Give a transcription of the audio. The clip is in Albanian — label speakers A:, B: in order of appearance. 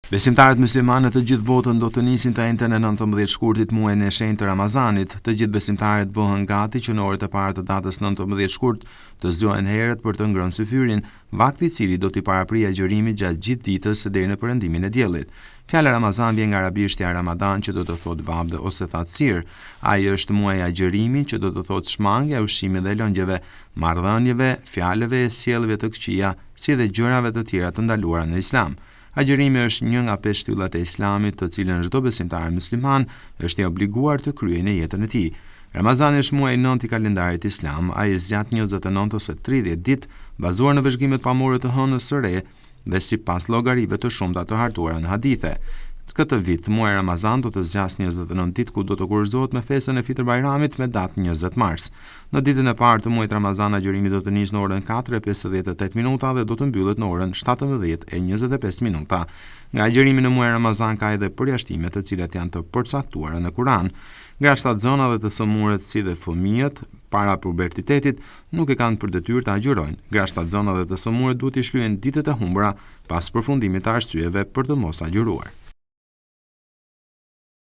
A: Besimtarët muslimanë të gjithë botën do të nisin të enten e 19 shkurtit muajin e shenjtë të Ramazanit. Të gjithë besimtarët bëhen gati që në orët e parë të datës 19 shkurt të zgjohen herët për të ngrënë syfyrin, vakti i cili do t'i paraprij agjërimit gjatë gjithë ditës deri në perëndimin e diellit. Fjala Ramazan vjen nga arabishtja Ramadan, që do të thotë vabdë ose thatësir. Ai është muaji i agjërimit, që do të thotë shmangja e ushqimit dhe lëngjeve, marrëdhënieve, fjalëve e sjelljeve të këqija, si dhe gjërave të tjera të ndaluara në Islam. Agjërimi është një nga 5 shtyllat e Islamit, të cilën çdo besimtar musliman është i obliguar të kryejë në jetën e tij. Ramazani është muaji i 9 i kalendarit islam. Ai zgjat 29 ose 30 ditë, bazuar në vëzhgimet pamore të hënës së re dhe sipas llogarive të shumta të hartuara në hadithe. Këtë vit, muaji Ramazan do të zgjasë 29 ditë, ku do të kurorëzohet me festën e Fitr Bajramit me datë 20 mars. Në ditën e parë të muajit Ramazan, agjërimi do të nisë në orën 4:58 minuta dhe do të mbyllet në orën 17:25 minuta. Nga agjërimi në muajin Ramazan ka edhe përjashtime, të cilat janë të përcaktuara në Kur'an. Graçtat zona dhe të sëmurët si dhe fëmijët para pubertetit nuk e kanë për detyrë të agjërojnë. Graçtat zona dhe të sëmurët duhet të shlyejnë ditët e humbura pas përfundimit të arsyeve për të mos agjëruar.